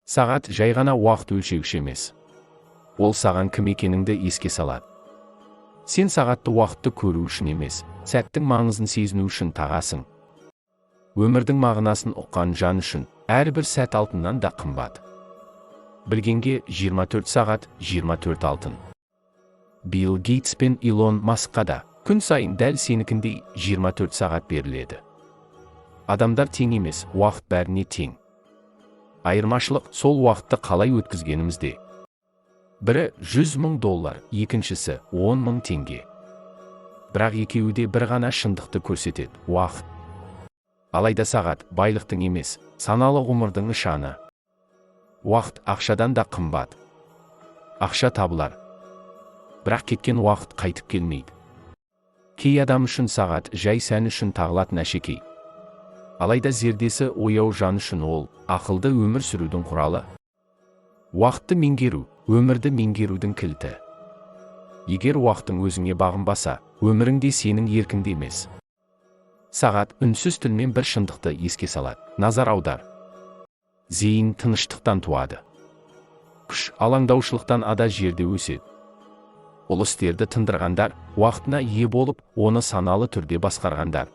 Сағат жай ғана уақыт өлшеуіш емес. Ол саған кім екеніңді еске салады. Сен сағатты уақытты көру үшін емес, сәттің маңызын сезіну үшін тағасың. Өмірдің мағынасын ұққан жан үшін әрбір сәт алтыннан да қымбат. Білгенге 24 сағат 24 алтын. Билл Гейтс пен Илон Маскқа да күн сайын дәл сенікіндей 24 сағат беріледі. Адамдар тең емес, уақыт бәріне тең. Айырмашылық сол уақытты қалай өткізгенімізде. Бірі $100,000, екіншісі $10,000 теңге. Бірақ екеуі де бір ғана шындықты көрсетеді, уақыт. Алайда сағат байлықтың емес, саналы ғұмырдың нышаны. Уақыт ақшадан да қымбат. Ақша табылар. Бірақ кеткен уақыт қайтып келмейді. Кей адам үшін сағат жай сән үшін тағылатын әшекей. Алайда зердесі ояу жан үшін ол ақылды өмір сүрудің құралы. Уақытты меңгеру, өмірді меңгерудің кілті. Егер уақытың өзіңе бағынбаса, өмірің де сенің еркіңде емес. Сағат үнсіз тілмен бір шындықты еске салады. Назар аудар. Зейін тыныштықтан туады. Күш алаңдаушылықтан ада жерде өседі. Ұлы істерді тындырғандар, уақытына ие болып, оны саналы түрде басқарғандар,